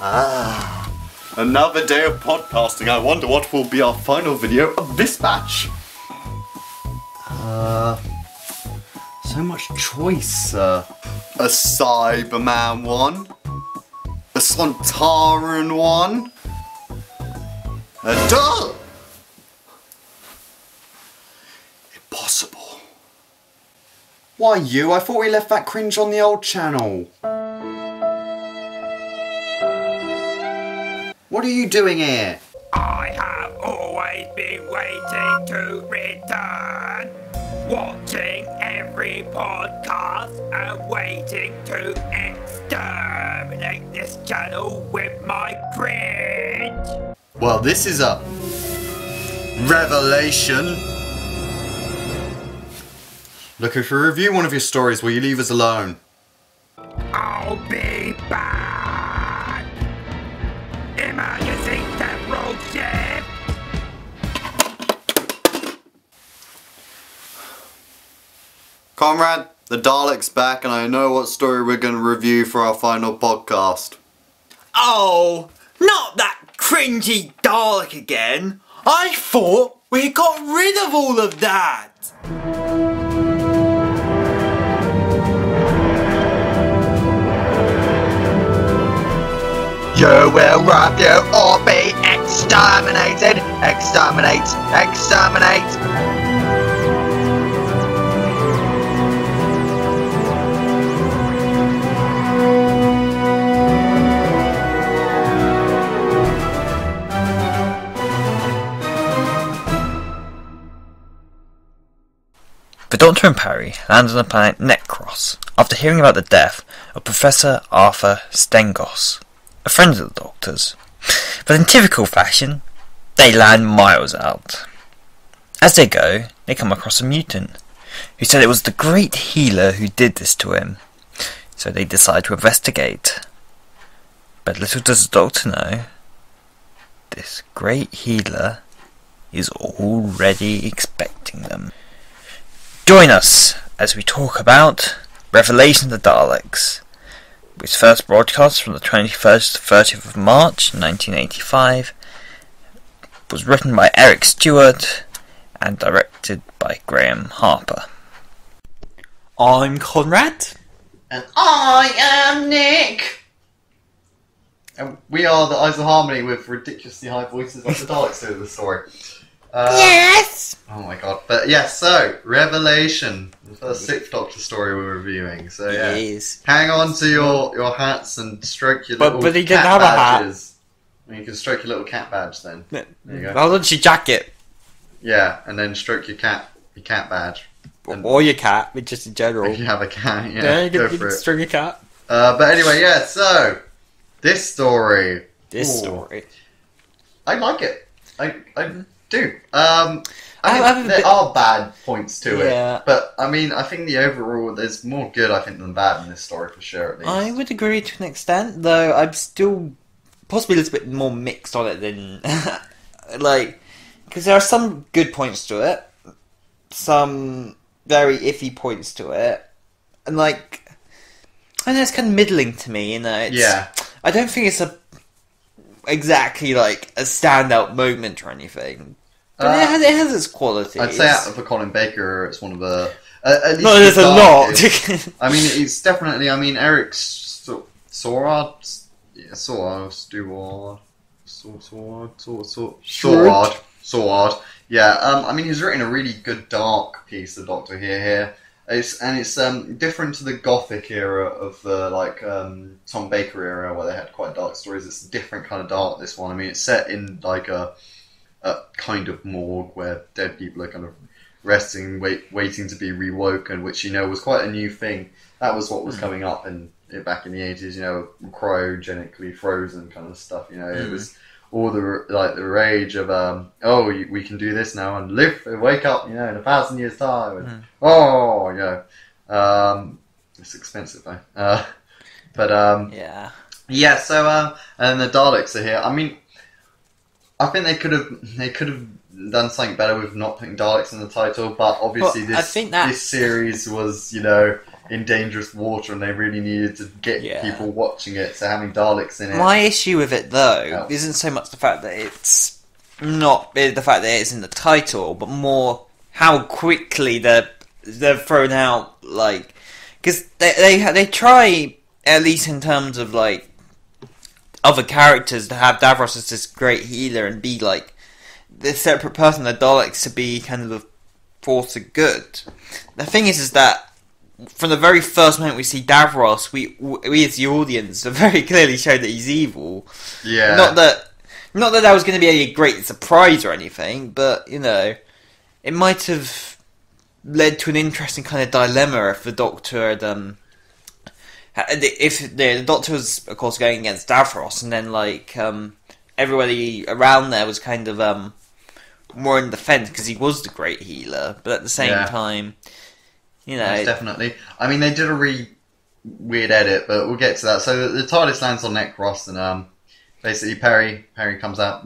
Another day of podcasting. I wonder what will be our final video of this batch. So much choice. A Cyberman one. A Sontaran one. A duh! Impossible. Why you? I thought we left that cringe on the old channel. What are you doing here? I have always been waiting to return. Watching every podcast and waiting to exterminate this channel with my cringe. Well, this is a revelation. Looking to review one of your stories, will you leave us alone? I'll be back. Emergency temporal shift. Comrade, the Daleks back and I know what story we're going to review for our final podcast. Oh, not that cringy Dalek again. I thought we got rid of all of that. You will review or be exterminated. Exterminate. Exterminate. The Doctor and Parry land on the planet Necros after hearing about the death of Professor Arthur Stengos, a friend of the Doctor's. But in typical fashion, they land miles out. As they go, they come across a mutant, who said it was the great healer who did this to him, so they decide to investigate. But little does the Doctor know, this great healer is already expecting them. Join us as we talk about Revelation of the Daleks, which first broadcast from the 21st to 30th of March 1985, was written by Eric Stewart and directed by Graham Harper. I'm Conrad. And I am Nick! And we are the Eyes of Harmony with ridiculously high voices like the Daleks do the story. Yes! Oh my god. But yes, so, Revelation. The first Sixth Doctor story we're reviewing. So yeah. Yes. Hang on to your hats and stroke your little But he cat didn't have badges. A hat. You can stroke your little cat badge then. There you go. Hold on to your jacket. Yeah, and then stroke your cat badge. And Or your cat, but just in general. if you have a cat, yeah, you go can for it. stroke your cat. But anyway, yeah, so, this story. This Ooh, story. I like it. I do. There are bad points to Yeah. it, but I mean, I think the overall there's more good I think than bad in this story for sure. At least. I would agree to an extent, though I'm still possibly a little bit more mixed on it than because there are some good points to it, some very iffy points to it, and I know it's kind of middling to me. I don't think it's exactly like a standout moment or anything. But it has its qualities. I'd say out of the Colin Baker, it's one of the at least no, there's a lot. I mean, it's definitely. I mean, Eric Sword. Yeah. I mean, he's written a really good dark piece of Doctor here. It's different to the Gothic era of the Tom Baker era where they had quite dark stories. It's a different kind of dark. This one. I mean, it's set in like a kind of morgue where dead people are kind of resting, waiting to be rewoken, which was quite a new thing. That was what was coming up back in the 80s, cryogenically frozen kind of stuff. It was all the rage of we can do this now and wake up, in 1,000 years time. And, it's expensive though. Yeah. So and the Daleks are here. I mean, I think they could have done something better with not putting Daleks in the title, but obviously this series was, in dangerous water, and they really needed to get Yeah. people watching it. So having Daleks in it. My issue with it, though, Yeah. isn't so much the fact that it's not the fact that it's in the title, but more how quickly they're thrown out. Like, because they try, at least in terms of like other characters, to have Davros as this great healer and be like this separate person, the Daleks to be kind of a force of good. The thing is that from the very first moment we see Davros, we as the audience are very clearly shown that he's evil. Yeah. Not that was going to be a great surprise or anything, but you know, it might have led to an interesting kind of dilemma if the Doctor had if the Doctor was, of course, going against Davros, and then like everybody around there was kind of more in defence because he was the great healer, but at the same time, you know, Most definitely. I mean, they did a really weird edit, but we'll get to that. So the TARDIS lands on Necros, and basically Perry comes out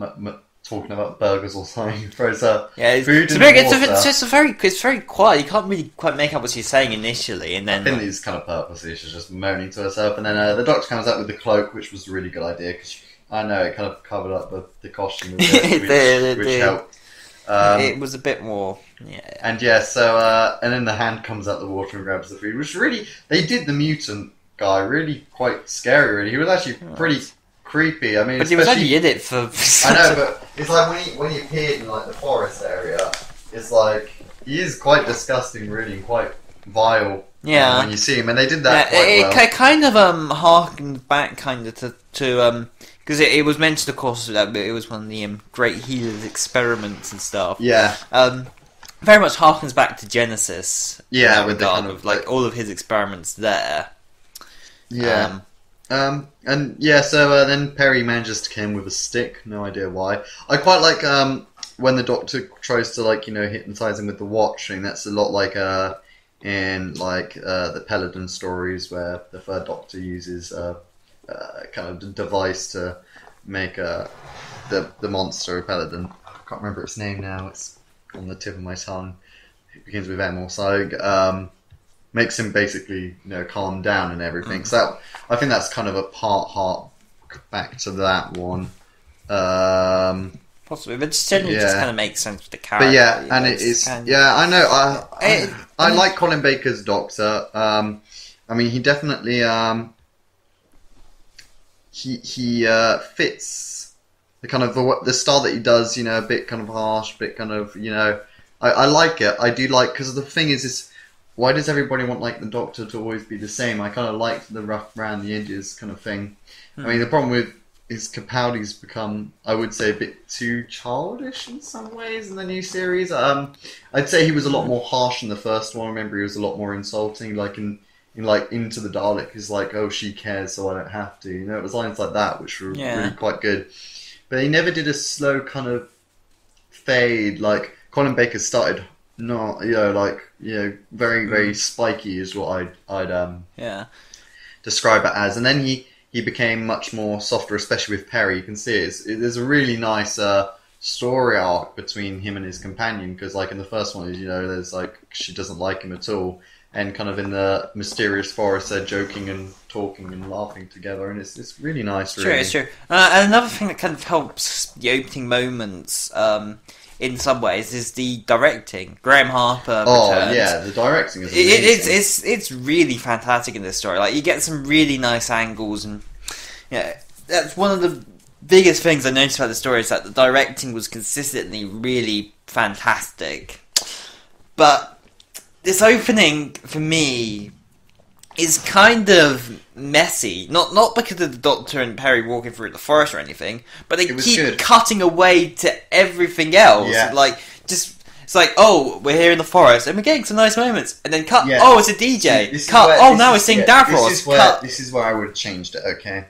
talking about burgers or something. Throws food in the it's very quiet. You can't really quite make out what she's saying initially, and then I think it's kind of purposely. She's just moaning to herself, and then the Doctor comes out with the cloak, which was a really good idea because I know it kind of covered up the costume, a bit, which helped. It was a bit more, and then the hand comes out the water and grabs the food, which really, they did the mutant guy really quite scary. Really, he was actually pretty creepy. I mean, but he was only in it for. I know, but it's like when he appeared in like the forest area, it's like he is quite disgusting, really, and quite vile. Yeah, when you see him, and they did that quite well. It kind of harkened back kind of to because it was mentioned, of course, that it was one of the Great Healer's experiments and stuff. Yeah. Very much harkens back to Genesis. Yeah, with the kind of like all of his experiments there. Yeah. So then Perry manages to kill him with a stick. No idea why. I quite like when the Doctor tries to hypnotize him with the watch. I mean, that's a lot like in the Peladon stories where the Third Doctor uses kind of a device to make the monster of Peladon. I can't remember its name now. It's on the tip of my tongue. It begins with M or so. Makes him basically calm down and everything. So I think that's kind of a part back to that one. Possibly, but generally just kind of makes sense with the character. But yeah, and it is. Yeah, I know. I like Colin Baker's Doctor. I mean, he definitely he fits the kind of the style that he does. A bit kind of harsh, bit kind of I like it. I do like, because the thing is why does everybody want the Doctor to always be the same? I kind of like the rough around the edges kind of thing. I mean, the problem with is Capaldi's become, I would say, a bit too childish in some ways in the new series. I'd say he was a lot more harsh in the first one. I remember he was a lot more insulting, like in Into the Dalek. He's like, "Oh, she cares, so I don't have to." It was lines like that which were really quite good. But he never did a slow kind of fade. Like Colin Baker started. No, very, very spiky is what I'd describe it as, and then he became much more softer, especially with Perry. You can see there's a really nice story arc between him and his companion, because in the first one, there's she doesn't like him at all, and kind of in the mysterious forest they're joking and talking and laughing together, and it's really nice. Really. It's true. And another thing that kind of helps the opening moments. In some ways, is the directing. Graham Harper returns. Oh yeah, the directing is amazing. It's really fantastic in this story. You get some really nice angles, and that's one of the biggest things I noticed about the story, is that the directing was consistently really fantastic. But this opening for me is kind of messy. Not because of the Doctor and Perry walking through the forest or anything, but they keep cutting away to everything else. Yeah. It's like, oh, we're here in the forest and we're getting some nice moments, and then cut. Yeah. Oh, it's a DJ. Now we're seeing Davros. This is where I would have changed it. Okay,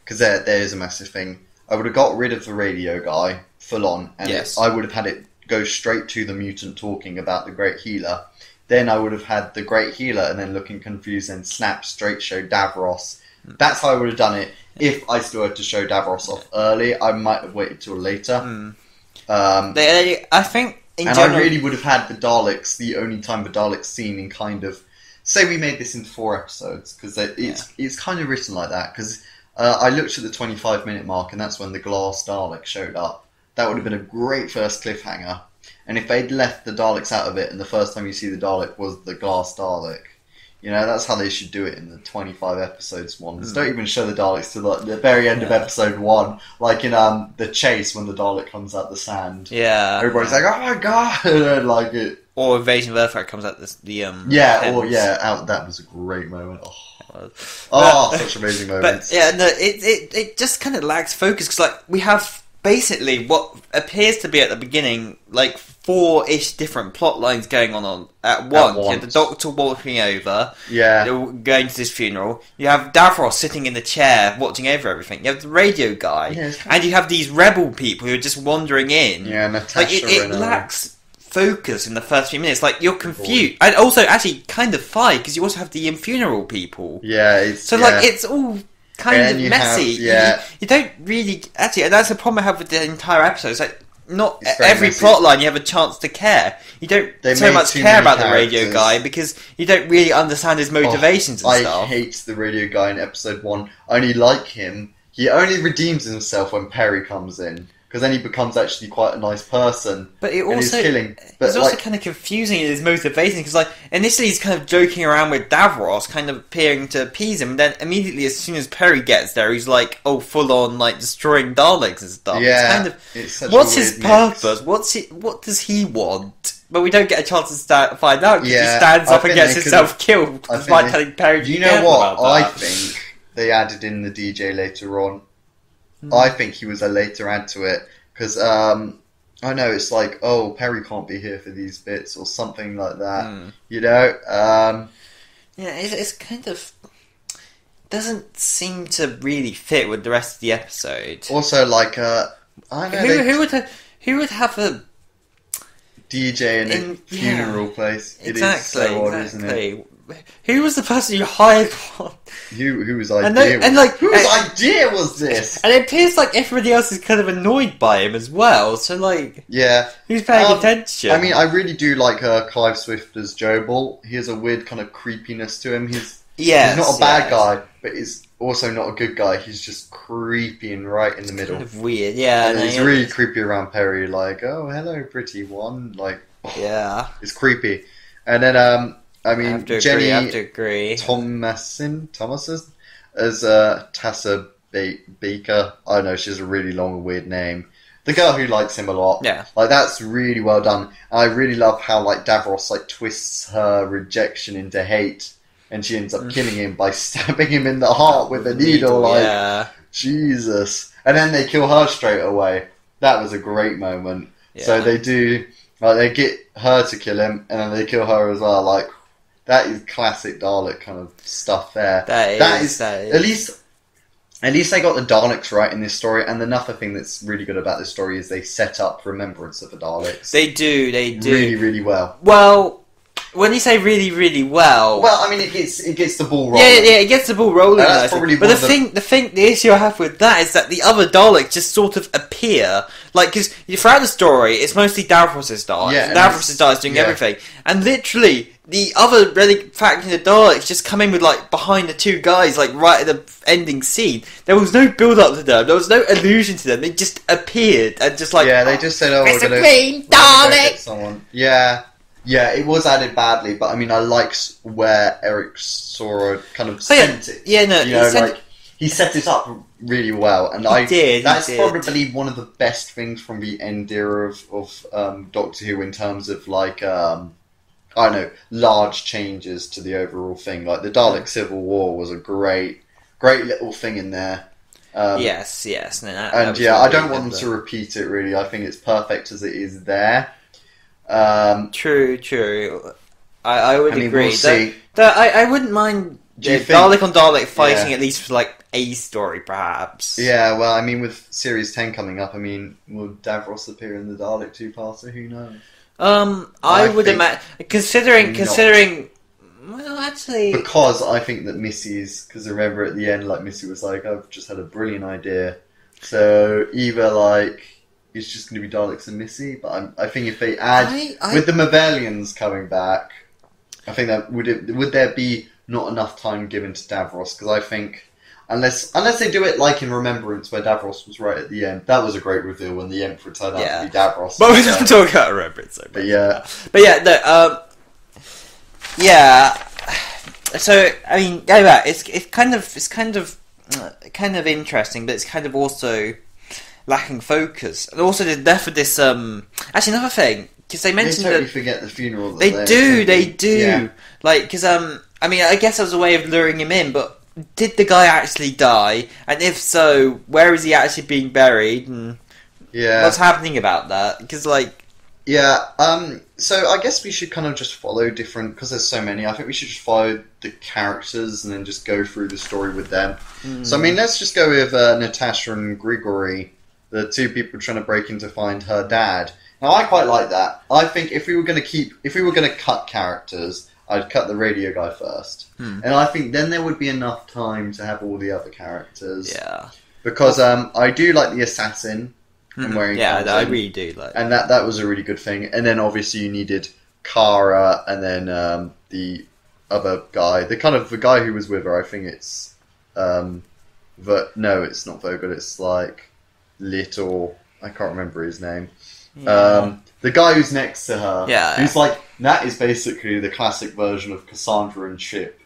because there is a massive thing. I would have got rid of the radio guy full on, and I would have had it go straight to the mutant talking about the Great Healer. Then I would have had the Great Healer and then looking confused and snap straight show Davros. That's how I would have done it. If I still had to show Davros off early, I might have waited till later. I think in and general, I really would have had the Daleks, the only time the Daleks seen in kind of say we made this into 4 episodes, because it's kind of written like that, because I looked at the 25-minute mark, and that's when the glass Dalek showed up. That would have been a great first cliffhanger. And if they'd left the Daleks out of it, and the first time you see the Dalek was the glass Dalek, you know, that's how they should do it in the 25 episodes ones. Don't even show the Daleks to the very end of episode 1, like in The Chase when the Dalek comes out the sand. Yeah. Everybody's like, oh my god, and like it. Or Invasion of Earth comes out That was a great moment. Such amazing moments. But yeah, no, it just kind of lacks focus, because like we have basically what appears to be at the beginning like 4-ish different plot lines going on at once. You have the Doctor walking over, going to this funeral. You have Davros sitting in the chair watching over everything. You have the radio guy, and you have these rebel people who are just wandering in. Yeah, Natasha. Like it lacks focus in the first few minutes. Like you're confused, and also actually kind of fight, because you also have the funeral people. Yeah, it's all kind of messy. You don't really actually, and that's the problem I have with the entire episode. It's like not every plot line you have a chance to care. You don't so much care about the radio guy, because you don't really understand his motivations and stuff. I hate the radio guy in episode 1. I only like him. He only redeems himself when Perry comes in, because then he becomes actually quite a nice person. But it also, it's also kind of confusing in his motivation, because like initially he's kind of joking around with Davros, kind of appearing to appease him, and then immediately as soon as Perry gets there, he's like, full on like destroying Daleks and stuff. Yeah, it's kind of, what's his purpose? What does he want? But we don't get a chance to find out, because he stands up and gets himself killed, despite telling Perry. You know what? I think they added in the DJ later on. I think he was a later add to it, because I know it's like, Perry can't be here for these bits or something like that, you know. It's kind of doesn't seem to really fit with the rest of the episode. Also, like, I don't know, who would have a DJ in a funeral place? Exactly, it is so odd, isn't it? Who was the person who hired one? Whose idea was this? And it appears like everybody else is kind of annoyed by him as well. So like, who's paying attention? I mean, I really do like Clive Swift as Jobal. He has a weird kind of creepiness to him. He's not a bad guy, but he's also not a good guy. He's just creepy and right in the middle. Kind of weird, and he's really creepy around Perry. Like, oh, hello, pretty one. Like, it's creepy. And then I mean, Jenny Thomason as Tessa Baker. I don't know, she has a really long and weird name. The girl who likes him a lot. Yeah. Like, that's really well done. I really love how, like, Davros, like, twists her rejection into hate, and she ends up killing him by stabbing him in the heart with a needle. Like, Jesus. And then they kill her straight away. That was a great moment. Yeah. So they do, like, they get her to kill him, and then they kill her as well. Like, that is classic Dalek kind of stuff there. That is. At least they got the Daleks right in this story, and another thing that's really good about this story is they set up Remembrance of the Daleks. They do. Really, really well. Well, when you say really, really well... Well, I mean, it gets the ball rolling. Yeah, it gets the ball rolling. That's probably but the issue I have with that is that the other Daleks just sort of appear. Like, because throughout the story, it's mostly Davros' Daleks. Yeah, Davros' Daleks doing everything. And literally, the other relic faction of Daleks just come in with, like, behind the two guys, like, right at the ending scene. There was no build-up to them. There was no allusion to them. They just appeared and just, like... Yeah, they just said, we're going to... Dalek! Someone. Yeah, it was added badly, but I mean, I like where Eric Sora kind of sent it. Yeah, no, he set it up really well, and that's probably one of the best things from the end era of Doctor Who in terms of like I don't know, large changes to the overall thing. Like the Dalek Civil War was a great little thing in there. Yes, no, I don't want them to repeat it. Really, I think it's perfect as it is there. True. I would agree. We'll see. I wouldn't mind Dalek on Dalek fighting at least for like a story, perhaps. Yeah, well, I mean, with Series 10 coming up, I mean, will Davros appear in the Dalek 2-parter? Who knows? I would imagine, considering. Well, actually, because I think that because remember at the end, like Missy was like, "I've just had a brilliant idea," so either like. It's just going to be Daleks and Missy, but I think if they add with the Mavelians coming back, I think that would there be not enough time given to Davros? Because I think unless they do it like in Remembrance, where Davros was right at the end, that was a great reveal when the Emperor turned out to be Davros. But we didn't talk about Remembrance so much. But yeah, no, yeah. So I mean, going back, it's kind of interesting, but it's kind of also lacking focus, and also the death of this. Actually, another thing, because they mentioned they totally that forget the funeral. That they do. Yeah. Like, because I mean, I guess as a way of luring him in, but did the guy actually die? And if so, where is he actually being buried? And what's happening about that? Because so I guess we should kind of just follow different, because there's so many. I think we should just follow the characters and then just go through the story with them. So I mean, let's just go with Natasha and Grigory, the two people trying to break in to find her dad. Now I quite like that. I think if we were going to cut characters, I'd cut the radio guy first, and I think then there would be enough time to have all the other characters. Yeah, because I do like the assassin. And where he comes I in. really do like. And that was a really good thing. And then obviously you needed Kara, and then the other guy, the guy who was with her. I think it's no, it's not Vogel. It's like Little. I can't remember his name. Yeah. The guy who's next to her. Yeah. Who's like, that is basically the classic version of Cassandra and Chip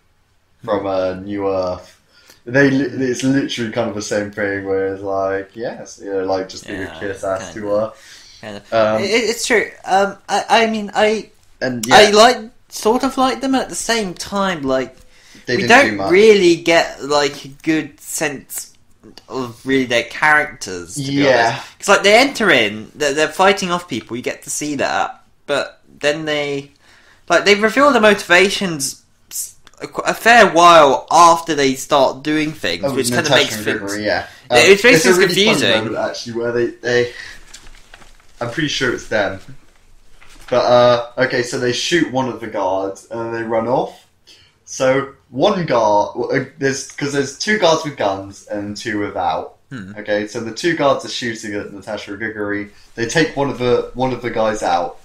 from New Earth. It's literally kind of the same thing, where it's like, yes, like just give a kiss ass to her. It's true. I sort of like them at the same time. Like, we don't really get like a good sense of really their characters. To be honest. Because like they enter in, they're fighting off people. You get to see that, but then they reveal the motivations a fair while after they start doing things, which kind of makes things. It makes things really confusing. Fun moment, actually, where they I'm pretty sure it's them. But okay, so they shoot one of the guards and they run off. So one guard, there's two guards with guns and two without. Okay, so the two guards are shooting at Natasha Grigory. They take one of the guys out.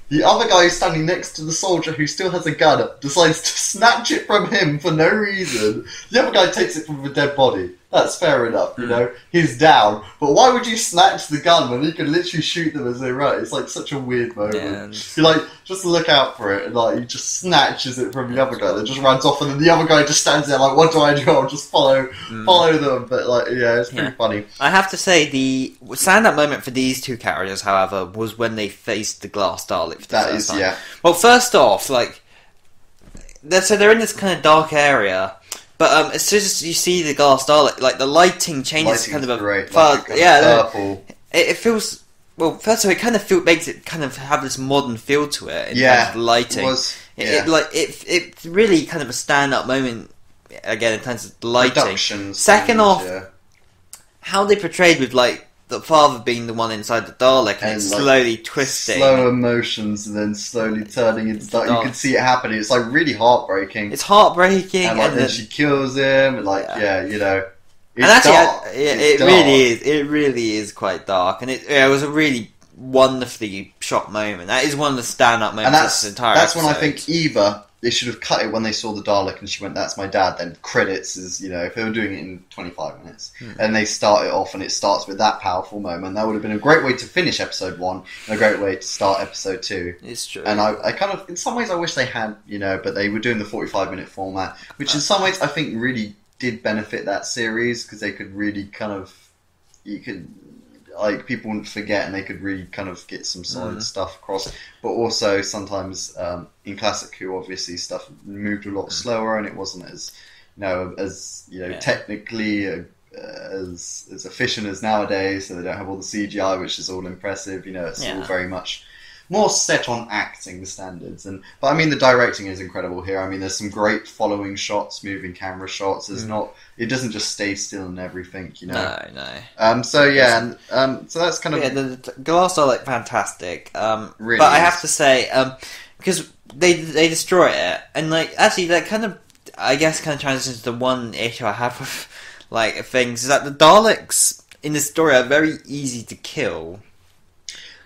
The other guy standing next to the soldier who still has a gun decides to snatch it from him for no reason. The other guy takes it from a dead body. That's fair enough, you know. He's down. But why would you snatch the gun when you can literally shoot them as they run? It's like such a weird moment. You like, just look out for it, and like he just snatches it from the other guy that just runs off, and then the other guy just stands there like, what do I do? I'll just follow them. But like, it's pretty funny. I have to say, the stand-up moment for these two characters, however, was when they faced the glass Dalek for the first time. Well, first off, like, they're in this kind of dark area. But as soon as you see the glass Dalek, like the lighting changes, kind of great. Purple. It feels First of all, it kind of makes it kind of have this modern feel to it in terms of lighting. It's really kind of a stand-up moment again in terms of the lighting. Second off, how they portrayed with like the father being the one inside the Dalek and it's slowly twisting. Slow emotions and then slowly turning into dark. You can see it happening. It's like really heartbreaking. It's heartbreaking. And like then she kills him and like, you know. It's and actually, dark. It really is quite dark. And it was a really wonderfully shot moment. That is one of the stand-up moments of this entire episode. That's when I think either they should have cut it when they saw the Dalek and she went, "That's my dad," then credits is, you know, if they were doing it in 25 minutes and they start it off and it starts with that powerful moment, that would have been a great way to finish episode 1 and a great way to start episode 2. It's true. And I kind of, in some ways I wish they had, you know, but they were doing the 45-minute format, which in some ways I think really did benefit that series because they could really kind of, like, people wouldn't forget and they could really kind of get some solid stuff across. But also sometimes in Classic Who, obviously stuff moved a lot slower and it wasn't as, technically as efficient as nowadays. So they don't have all the CGI, which is all impressive. You know, it's all very much more set on acting standards. But I mean, the directing is incredible here. I mean, there's some great following shots, moving camera shots. There's it doesn't just stay still and everything, you know. No. So that's kind of the Glass are like fantastic. Really, but I have to say, because they destroy it, and like actually that kind of, I guess, kind of transitions to one issue I have with like things is that the Daleks in this story are very easy to kill.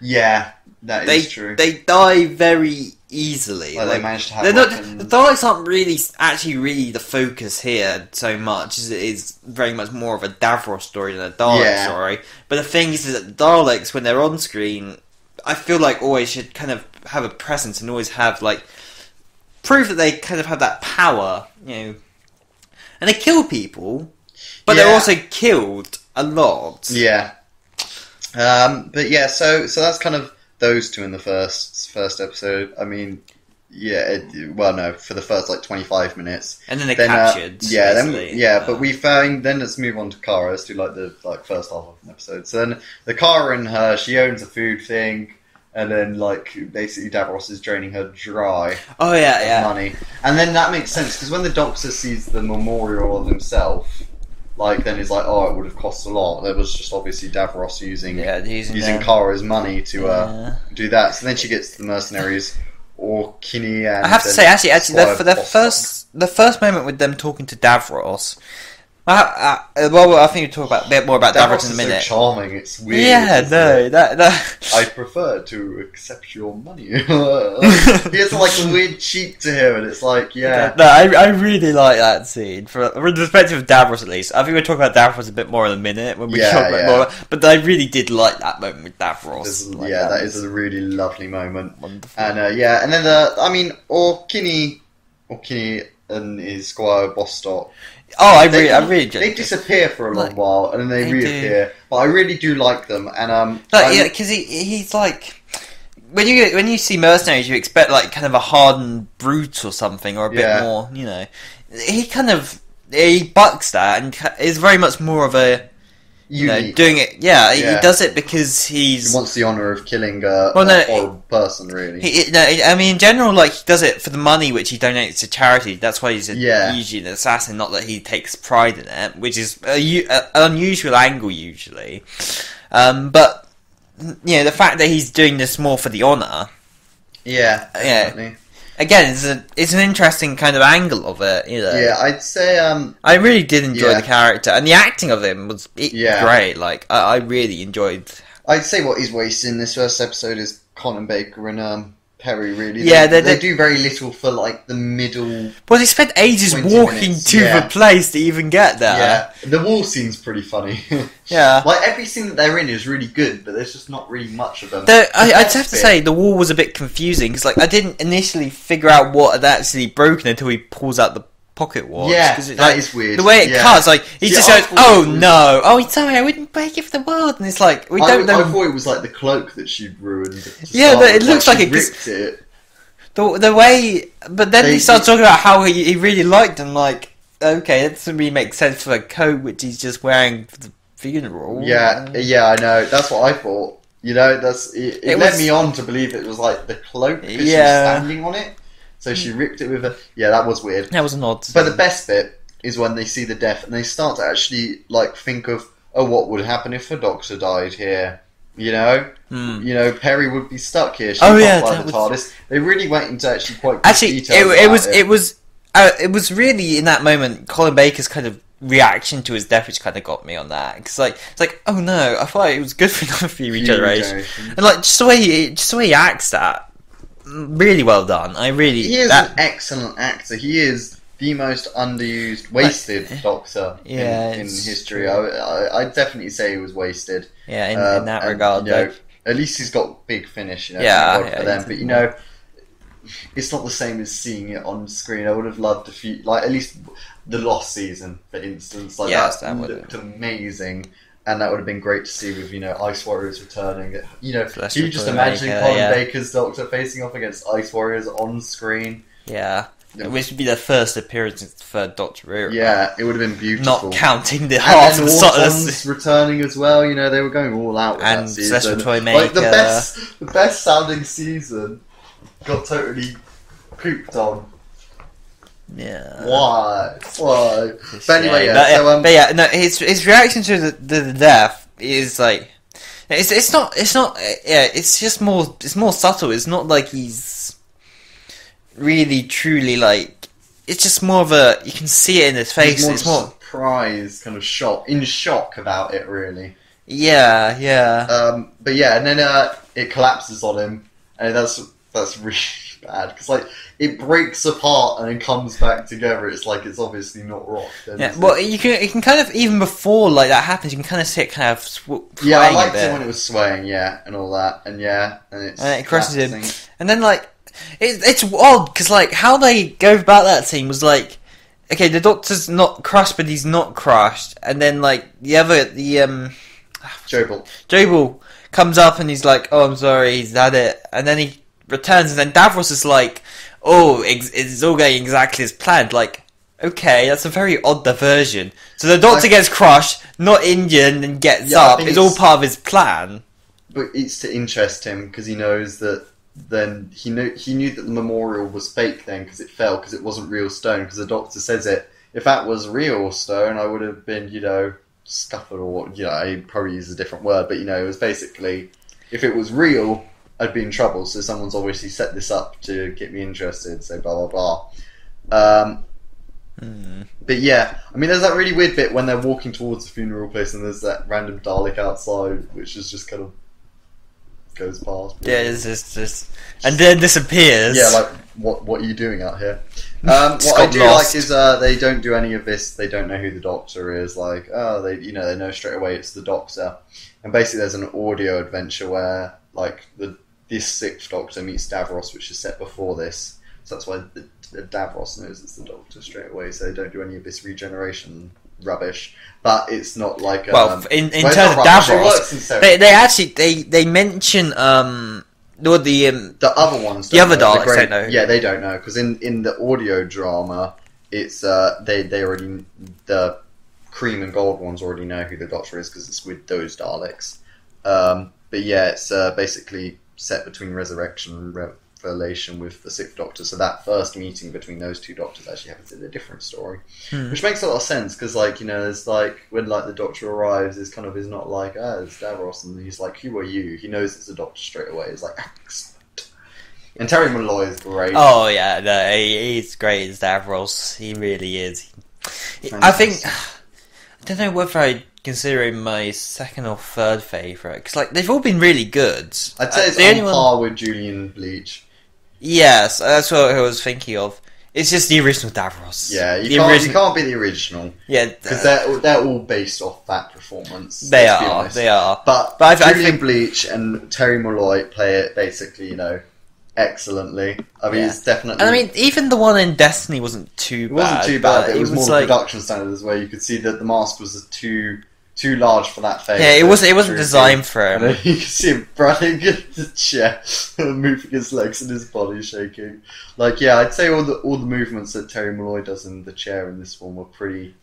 Yeah. That is true. They die very easily. Like, they managed to have they're like, not, the Daleks aren't really the focus here so much. It is very much more of a Davros story than a Dalek story. But the thing is that Daleks, when they're on screen, I feel like always should kind of have a presence and always have like prove that they kind of have that power, you know. And they kill people, but they're also killed a lot. Yeah. But yeah, so that's kind of those two in the first episode. I mean, for the first like 25 minutes, and then they're captured. But we find then let's move on to Kara. Let's do like the first half of an episode. So then the Kara and her, she owns a food thing, and then like basically Davros is draining her dry. Oh yeah, money, and then that makes sense because when the Doctor sees the memorial of himself. Like then it's like, oh, it would have cost a lot. There was just obviously Davros using Kara's money to do that. So then she gets the mercenaries, Orkney, and I have to say, actually, for the first moment with them talking to Davros. I think we'll talk a bit more about Davros in a minute. So charming, it's weird. Yeah, that. I prefer to accept your money. He has like a weird cheek to him, and it's like, yeah. No, I really like that scene from the perspective of Davros, at least. I think we'll talk about Davros a bit more in a minute when we talk about more. But I really did like that moment with Davros. That is a really lovely moment. Wonderful. And and then Orkney and his Squire Bostock. Oh, I really they disappear for a long while and then they reappear. But I really do like them, and because he's like when you see mercenaries, you expect like kind of a hardened brute or something, or a bit more, you know. He bucks that and is very much more of a doing it. Yeah, he does it because he wants the honour of killing a horrible person. Really, I mean, in general, like he does it for the money which he donates to charity. That's why he's usually an assassin. Not that he takes pride in it, which is an unusual angle usually. But the fact that he's doing this more for the honour. Yeah, definitely. Again, it's an interesting kind of angle of it, you know. Yeah, I'd say I really did enjoy the character, and the acting of him was great. Like I really enjoyed. I'd say what he's wasted in this first episode is Colin Baker and Perry. Really, they do very little for like the middle. Well, they spent ages walking to the place to even get there. Yeah, the wall scene's pretty funny. Yeah, like every scene that they're in is really good, but there's just not really much of them. I'd have to say the wall was a bit confusing because like I didn't initially figure out what had actually broken until he pulls out the pocket watch. Yeah, that is weird. The way it cuts, like he just goes, "Oh no! Oh, sorry, I wouldn't break it for the world." And it's like we don't know. I thought it was like the cloak that she'd ruined. But it looks like it ripped it. The way, but then he starts talking about how he really liked them. Like, okay, that doesn't really make sense for a coat which he's just wearing for the funeral. Yeah, I know. That's what I thought. You know, it led me on to believe it was like the cloak because she was standing on it. So she ripped it with a... Yeah, that was weird. That was an odd... But the best bit is when they see the death and they start to actually like think of, oh, what would happen if the Doctor died here? You know? You know, Perry would be stuck here. She can't fly the TARDIS. They really went into actually quite good detail. It was really, in that moment, Colin Baker's kind of reaction to his death which kind of got me on that. Because it's like, oh no, I thought it was good for another few generations. And like, just the way he acts that, really well done. He is an excellent actor. He is the most underused, wasted Doctor in history. I'd definitely say he was wasted. Yeah, in that regard. You know, at least he's got big finish. You know, for them. But you know, it's not the same as seeing it on screen. I would have loved at least the Lost season, for instance. Like that looked amazing. And that would have been great to see with, Ice Warriors returning. You know, can you just imagine Colin Baker's Doctor facing off against Ice Warriors on screen? Yeah. Which would be their first appearance in the third Doctor era. Yeah, it would have been beautiful. Not counting the Heart of Solace returning as well. You know, they were going all out with that season. Celestial Toymaker. Like the best sounding season got totally pooped on. Yeah. Why? But anyway, his reaction to the death is like, it's not. It's just more. It's more subtle. It's not like he's really truly like. It's just more of a. You can see it in his face. It's more surprised, kind of shock about it. Really. Yeah. But yeah, and then it collapses on him, and that's That's really bad because like it breaks apart and then comes back together. It's like it's obviously not rock. Yeah, well, you can kind of even before like that happens, you can kind of see it kind of swaying. Yeah, I liked it when it was swaying, and all that, and it crushes him, and then like it's odd because like how they go about that scene was like, okay, the Doctor's not crushed, but he's not crushed, and then like Jobel comes up and he's like, oh, I'm sorry, he's had it, and then he returns, and then Davros is like, oh, it's all going exactly as planned. Like, okay, that's a very odd diversion. So the Doctor gets crushed, not injured, and gets up. It's all part of his plan. But it's to interest him because he knows that. Then he knew that the memorial was fake then because it fell because it wasn't real stone because the Doctor says it. If that was real stone, I would have been scuffled or he probably uses a different word, but it was basically if it was real. I'd be in trouble, so someone's obviously set this up to get me interested, so blah blah blah. But yeah, I mean there's that really weird bit when they're walking towards the funeral place and there's that random Dalek outside which is just kind of goes past. Yeah, it's just and then disappears. Yeah, like what are you doing out here? What I do like is they don't do any of this, they don't know who the Doctor is, like they know straight away it's the Doctor. And basically there's an audio adventure where like this sixth Doctor meets Davros, which is set before this, so that's why the Davros knows it's the Doctor straight away. So they don't do any of this regeneration rubbish. But it's not like in terms of Davros, they mention the other ones. The other Daleks don't know. Yeah, they don't know because in the audio drama, it's they already the cream and gold ones already know who the Doctor is because it's with those Daleks. But yeah, it's basically set between Resurrection and Revelation with the Sixth Doctor. So that first meeting between those two Doctors actually happens in a different story, which makes a lot of sense because, there's when the Doctor arrives, it's not like it's Davros, and he's like, "Who are you?" He knows it's the Doctor straight away. He's like, "Excellent." And Terry Malloy is great. Oh yeah, no, he's great as Davros. He really is. I think I don't know whether I consider him my second or third favourite because they've all been really good. I'd say it's on par with Julian Bleach. Yes, that's what I was thinking of. It's just the original Davros. Yeah, you can't be the original. Yeah, because they're all based off that performance. They are. But Julian Bleach and Terry Malloy play it basically, excellently. I mean, it's definitely. And I mean, even the one in Destiny wasn't too bad. It wasn't too bad. It was more the production standards where you could see that the mask was too large for that face. Yeah, it wasn't designed for him. And you can see him running in the chair, moving his legs and his body shaking. I'd say all the movements that Terry Malloy does in the chair in this one were pretty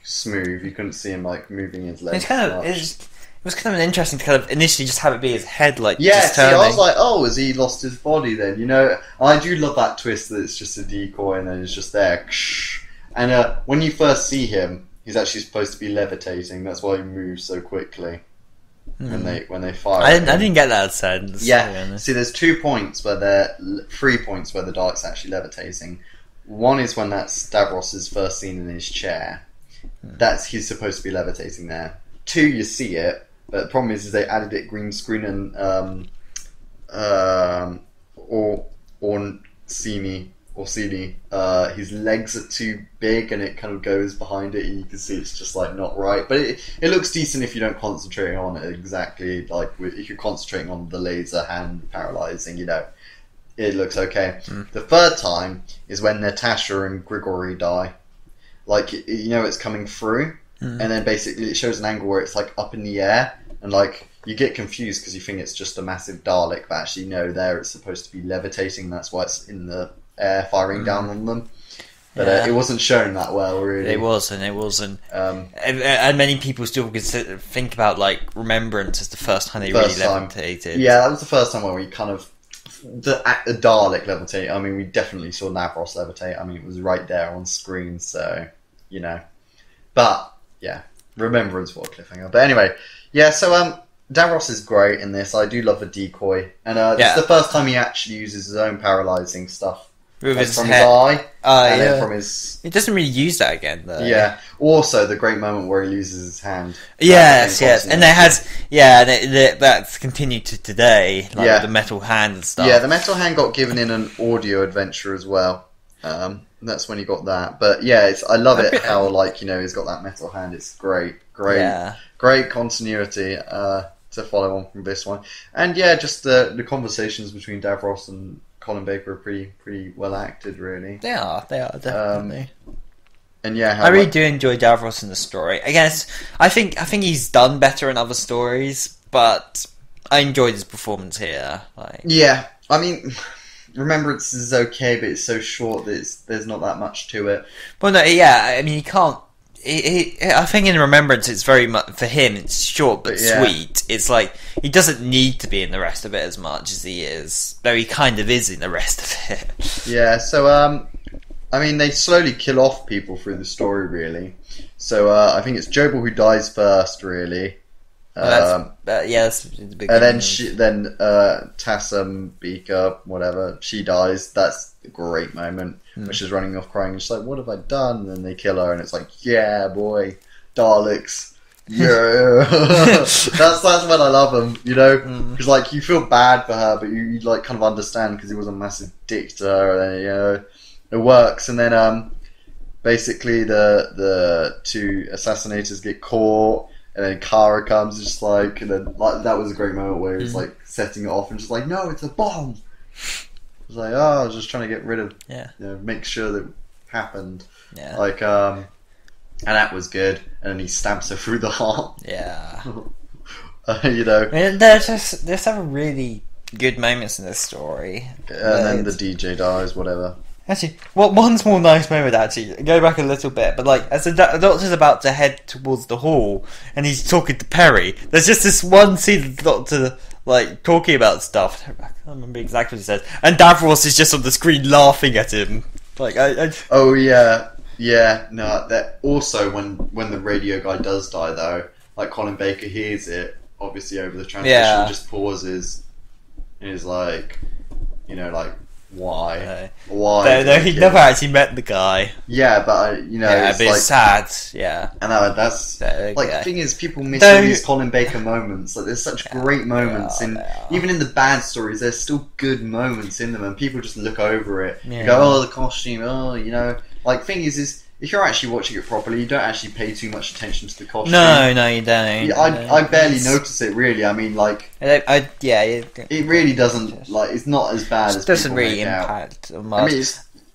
smooth. You couldn't see him moving his legs. It was kind of interesting to initially just have it be his head just turning. I was like, oh, has he lost his body then? I do love that twist that it's just a decoy and then it's just there. And when you first see him, he's actually supposed to be levitating. That's why he moves so quickly when they fire. I didn't get that sense. Yeah. See, there's 3 points where the Dalek's actually levitating. One is when that's Davros is first seen in his chair. He's supposed to be levitating there. 2, you see it, but the problem is they added it green screen and Orsini, his legs are too big and it kind of goes behind it and you can see it's just not right, but it looks decent if you don't concentrate on it exactly, if you're concentrating on the laser hand paralyzing, it looks okay. The third time is when Natasha and Grigory die, it's coming through and then basically it shows an angle where it's up in the air and you get confused because you think it's just a massive Dalek, but actually no, it's supposed to be levitating, that's why it's in the air firing down on them. But it wasn't shown that well, really. It wasn't. And many people still think about Remembrance as the first time they really levitated. Yeah, that was the first time where we kind of the Dalek levitate. I mean, we definitely saw Navros levitate. I mean, it was right there on screen, so But yeah, Remembrance, what a cliffhanger. But anyway, yeah. So Davros is great in this. I do love the decoy, and it's the first time he actually uses his own paralysing stuff. With like his from head. his eye, and Yeah. then from his It doesn't really use that again, though. yeah. Also, the great moment where he loses his hand. Yes, That's the thing and it has, and that's continued to today, like Yeah. with the metal hand and stuff. Yeah, the metal hand got given in an audio adventure as well. That's when he got that. But yeah, I love it how he's got that metal hand. It's great, Yeah. great continuity to follow on from this one. And yeah, just the conversations between Davros and Colin Baker are pretty well acted, really. They are definitely. And yeah, I really do enjoy Davros in the story. I guess I think he's done better in other stories, but I enjoyed his performance here. Yeah, I mean, Remembrance is okay, but it's so short that there's not that much to it. Well, no, yeah, I mean, he can't. I think in Remembrance, it's very much for him. It's short but sweet. It's like he doesn't need to be in the rest of it as much as he is, though he kind of is in the rest of it. Yeah, so I mean, they slowly kill off people through the story, really. So I think it's Jobel who dies first, really. That's the big. And then Tassum, Beaker, whatever, she dies. That's a great moment where she's running off crying. And she's like, "What have I done?" And then they kill her, and it's like, "Yeah, boy, Daleks." Yeah, that's when I love them, you know, because like you feel bad for her, but you like kind of understand because he was a massive dick to her, and then it works. And then basically the two assassinators get caught. And then Kara comes, just like, and then like that was a great moment where he was like setting it off and just like, no, it's a bomb. I was like, I was just trying to get rid of, make sure that it happened. Yeah. Like, and that was good. And then he stabs her through the heart. Yeah. You know. I mean, there's several really good moments in this story. And then the DJ dies, whatever. Actually, one small nice moment, actually, go back a little bit, but like, as the Doctor's about to head towards the hall, and he's talking to Perry, there's just this one scene of the Doctor, like, talking about stuff, I can't remember exactly what he says, and Davros is just on the screen laughing at him. Like, Oh, yeah. Yeah, no, that also, when the radio guy does die, though, like, Colin Baker hears it, obviously over the transmission, just pauses, and is like, you know, like, why? Why? No, he'd never actually met the guy. Yeah, but it's like, sad. Yeah, I know that's like the thing is, people miss all these Colin Baker moments. Like, there's such great moments even in the bad stories. There's still good moments in them, and people just look over it. Yeah. You go, oh, the costume. Oh, like thing is if you're actually watching it properly, you don't actually pay too much attention to the costume. No, you don't. I barely notice it, really. I mean, like, it really doesn't, like, it's not as bad as doesn't people really make impact out. much. I mean,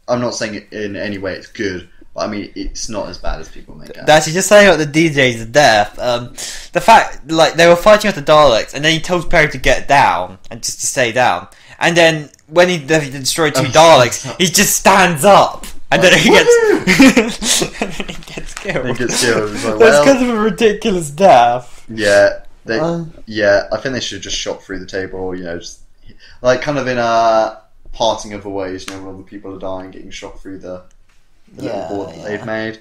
I'm not saying it in any way it's good, but I mean, it's not as bad as people make out. Actually, just saying about the DJ's death, the fact, like, they were fighting with the Daleks, and then he tells Perry to get down, and just to stay down, and then when he destroyed two Daleks, he just stands up. And then he gets, and then he gets killed. He gets killed. It's like, That's kind of a ridiculous death. Yeah, I think they should have just shot through the table, or just like kind of in a parting of the ways. When all the people are dying, getting shot through the little board that they've made.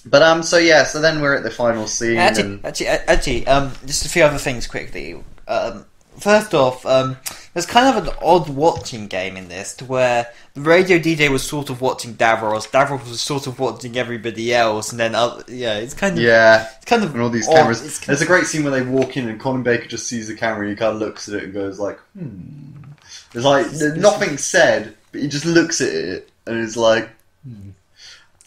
But so then we're at the final scene. Actually, just a few other things quickly. First off, there's kind of an odd watching game in this, to where the radio DJ was sort of watching Davros was sort of watching everybody else, and then it's kind of and all these odd. cameras. There's a great scene where they walk in and Colin Baker just sees the camera and he kind of looks at it and goes like, It's like nothing said, but he just looks at it and it's like, And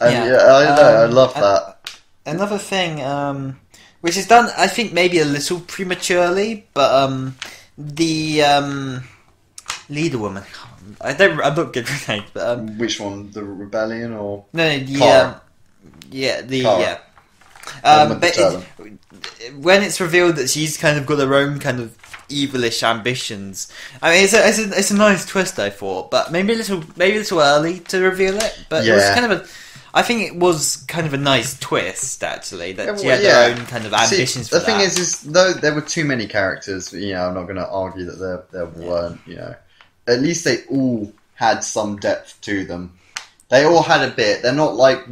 I love that. Another thing, which is done, I think, maybe a little prematurely, but the leader woman. I'm not good with names, but which one? The rebellion or no, the Kara. When it's revealed that she's kind of got her own kind of evilish ambitions, I mean, it's a nice twist, I thought, but maybe a little early to reveal it. But it was kind of I think it was kind of a nice twist, actually, that she had her own kind of ambitions. The thing is though there were too many characters. I'm not going to argue that there weren't. At least they all had some depth to them. They all had a bit. They're not like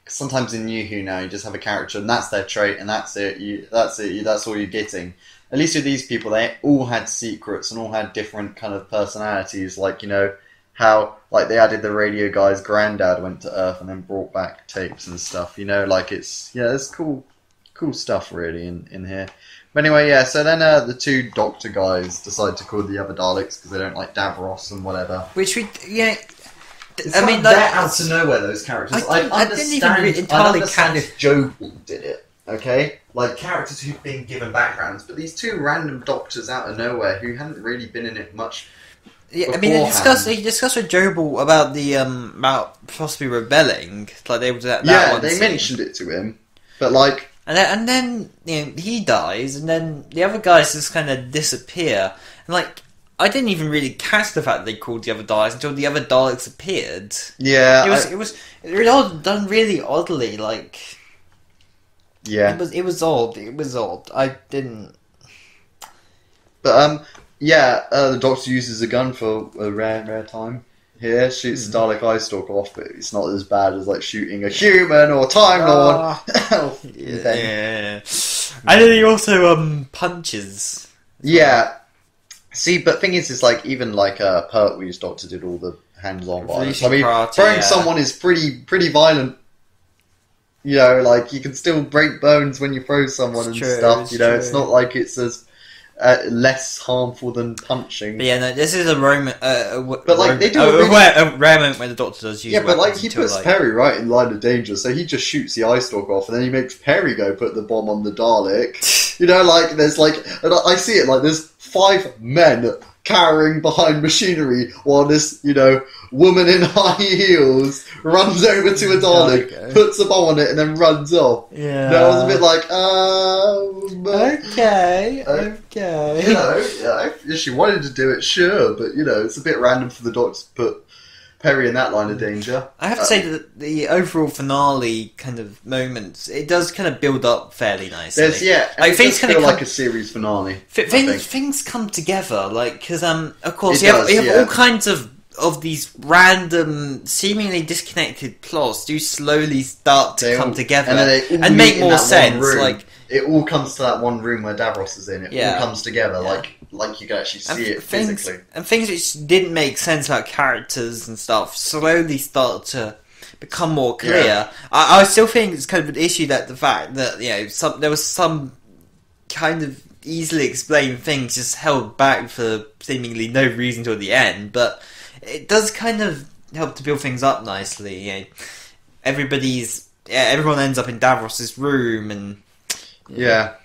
sometimes in New Who now you just have a character and that's their trait and that's it. That's all you're getting. At least with these people, they all had secrets and all had different kind of personalities. Like how like they added the radio guy's granddad went to Earth and then brought back tapes and stuff. You know, like it's cool stuff really in here. But anyway, yeah. So then the two Doctor guys decide to call the other Daleks because they don't like Davros and whatever. Which It's I mean, they're like, out of nowhere. Those characters. I didn't even really entirely understand catch. if Joe did it. Okay, like characters who've been given backgrounds, but these two random Doctors out of nowhere who hadn't really been in it much. Yeah, I mean, they discussed with Jobal about the about possibly rebelling, like they were that Yeah, one they scene. mentioned it to him, but like. And then you know, he dies, and then the other guys just kind of disappear. And like, I didn't even really catch the fact they called the other Daleks until the other Daleks appeared. Yeah, it was all done really oddly. Like, yeah, it was odd. It was odd. I didn't. But yeah, the Doctor uses a gun for a rare time. Here, shoots a Dalek eye stalker off, but it's not as bad as like shooting a human or Time Lord. Yeah. And then he also punches. Yeah. See, but thing is like even like Pertwee's Doctor did all the hands-on violence. I mean, throwing someone is pretty violent. You know, like you can still break bones when you throw someone and stuff. You know, it's not like it's as less harmful than punching. But yeah, no, this is a moment. But like they do a rare moment when the Doctor does use. Yeah, but like he puts Perry right in line of danger, so he just shoots the eye stalker off, and then he makes Perry go put the bomb on the Dalek. You know, like there's like, and I see it like there's 5 men cowering behind machinery while this, you know, woman in high heels runs over to a Dalek, puts a bomb on it, and then runs off. Yeah, that was a bit like, okay. You know, yeah, if she wanted to do it, sure, but you know, it's a bit random for the Doctor to put Perry in that line of danger. I have to say that the overall finale kind of moments, it does kind of build up fairly nicely. Like things kind of like a series finale. Things come together, like because of course you have all kinds of these random, seemingly disconnected plots do slowly start to come together and make more sense. Like it all comes to that one room where Davros is in. It all comes together, like you can actually see it physically. And things which didn't make sense about characters and stuff slowly start to become more clear. Yeah. I still think it's kind of an issue that the fact that there was some kind of easily explained things just held back for seemingly no reason till the end, but it does kind of help to build things up nicely. You know, everyone ends up in Davros's room and. Yeah.